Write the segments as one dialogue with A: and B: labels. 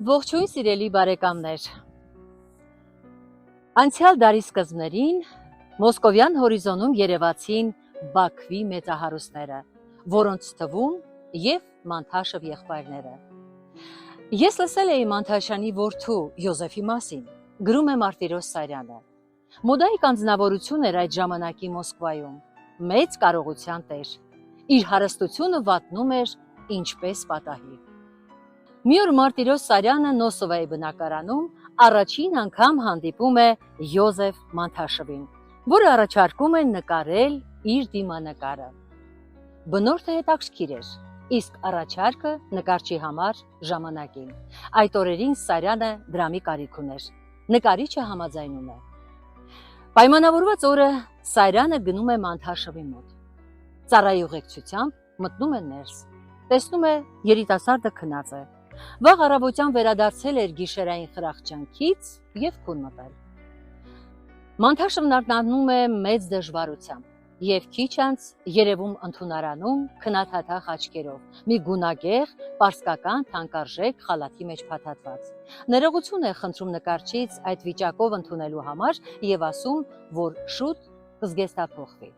A: Ողջույն սիրելի բարեկամներ։ Անցյալ դարի սկզբներին Մոսկովյան հորիզոնում երևացին Բաքվի մեծահարուստները, որոնց թվում եւ Մանթաշև եղբայրները։ Ես լսել էի Մանթաշյանի որդու Յոզեֆի մասին, գրում է Մարտիրոս Սարյանը։ Մոդայիկ անձնավորություն էր այդ ժամանակի Մոսկվայում, մեծ կարողության տեր։ Իր հարստությունը վատնում էր ինչպես պատահի։ Մի օր Մարտիրոս Սարյանը Նոսովայի բնակարանում առաջին անգամ հանդիպում է Յոզեֆ Մանթաշևին, որը առաջարկում է նկարել իր դիմանկարը։ Բնորդը հետաքրքիր էր, իսկ առաջարկը նկարչի համար ժամանակին։ Այդ օրերին Սարյանը դրամի կարիք ուներ։ Նկարիչը համաձայնում է։ Պայմանավորված օրը Սարյանը գնում է Մանթաշևի մոտ։ Ծառայի ուղեկցությամբ մտնում է ներս։ Տեսնում է երիտասարդը քնած է։ Վաղ առավոտյան վերադարձել էր գիշերային խրախճանքից եւ քուն մտել։ Մանթաշևն արթնանում է մեծ դժվարությամբ եւ քիչ անց երևում ընդունարանում քնաթաթախ աչքերով, մի գունագեղ, պարսկական թանկարժեք խալաթի մեջ փաթաթված։ Ներողություն է խնդրում նկարչից այդ վիճակով ընդունելու համար եւ ասում, որ շուտ կզգեստափոխվի։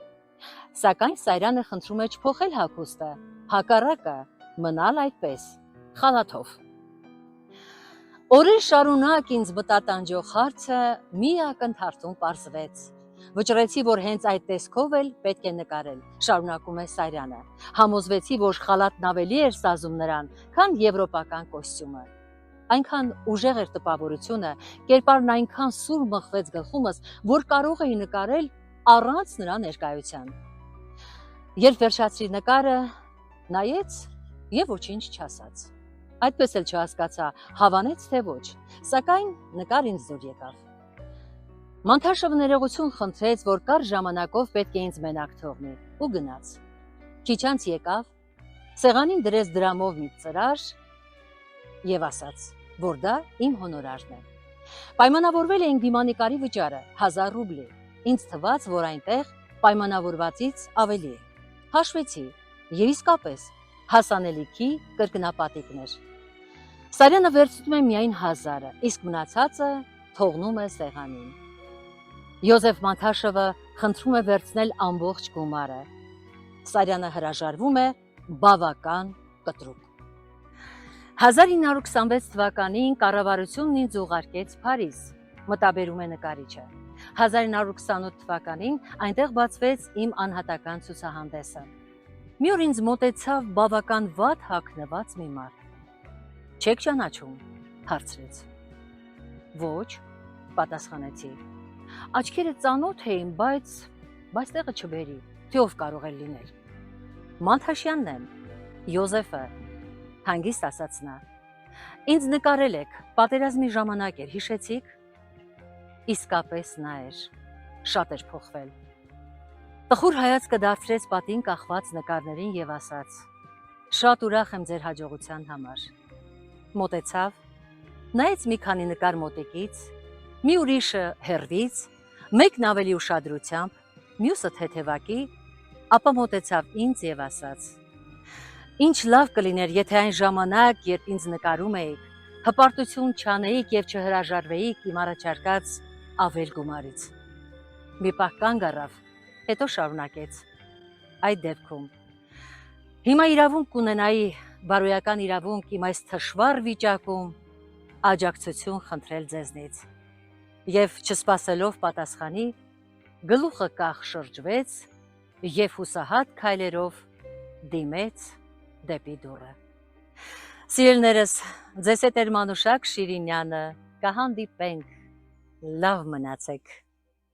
A: Սակայն Սարյանը խնդրում է չփոխել հագուստը, հակառակը մնալ այդպես, խալաթով։ Օրեր շարունակ ինձ վտատանջող հարցը մի ակնթարթում պարզվեց։ Վճռեցի, որ հենց այդ տեսքով էլ պետք է նկարել, շարունակում է Սարյանը։ Համոզվեցի, որ խալաթն ավելի էր սազում նրան, քան եվրոպական կոստյումը։ Այնքան ուժեղ էր տպավորությունը, կերպարն այնքան սուր մխվեց գլխումս, որ կարող էի նկարել առանց նրա ներկայության։ Երբ վերջացրի նկարը, նայեց եւ ոչինչ չասաց։ Այդպես էլ չհասկացա, հավանեց թե ոչ, սակայն նկար ինձ դուր եկավ։ Մանթաշևը ներողություն խնդրեց, որ կար ժամանակով պետք է ինձ մենակ թողնի, ու գնաց։ Քիչ անց եկավ, սեղանին դրեց դրամով մի ծրար եւ ասաց, որ դա իմ հոնորարն է։ Պայմանավորվել էինք դիմանկարի վճարը 1000 ռուբլի։ Ինձ թվաց, որ այնտեղ պայմանավորվածից ավելի է։ Հաշվեցի եւ իսկապես հասանելիքի կրկնապատիկներ։ Սարյանը վերցնում է միայն 1000-ը, իսկ մնացածը թողնում է սեղանին։ Յոզեֆ Մանթաշևը խնդրում է վերցնել ամբողջ գումարը։ Սարյանը հրաժարվում է բավական կտրուկ։ 1926 թվականին կառավարությունն ինձ ուղարկեց Փարիզ, մտաբերում է նկարիչը։ 1928 թվականին այնտեղ բացվեց իմ անհատական ցուցահանդեսը։ Մի օր ինձ մոտեցավ բավական վատ հագնված մի մարդ։ Չեք ճանաչում, հարցրեց։ Ոչ, պատասխանեցի։ Աչքերը ծանոթ էին, բայց տեղը չբերի, թե ով կարող է լինել։ Մանթաշյանն եմ, Յոզեֆը, հանգիստ ասաց նա։ Ինձ նկարել եք, պատերազմի ժամանակ էր, հիշեցիք։ Իսկապես նա էր, շատ էր փոխվել։ Տխուր հայացքը դարձրեց պատին կախված նկարներին եւ ասաց. Շատ ուրախ եմ ձեր հաջողության համար։ Մոտեցավ, նայեց մի քանի նկար մոտիկից, մի ուրիշը հեռվից, մեկն ավելի ուշադրությամբ, մյուսը թեթևակի, ապա մոտեցավ ինձ եւ ասաց. Ինչ լավ կլիներ, եթե այն ժամանակ, երբ ինձ նկարում էիք, հպարտություն չանեիք եւ չհրաժարվեիք իմ առաջարկած ավել գումարից։ Մի պահ կանգ առավ, հետո շարունակեց. Այդ դեպքում հիմա իրավունք կունենայի բարոյական իրավունք իմ այս թշվառ վիճակում աջակցություն խնդրել ձեզնից։ Եվ չսպասելով պատասխանի, գլուխը կախ շրջվեց եւ հուսահատ քայլերով դիմեց դեպի դուռը։ Սիրելիներս, ձեզ հետ էր Մանուշակ Շիրինյանը, կհանդիպենք, լավ մնացեք։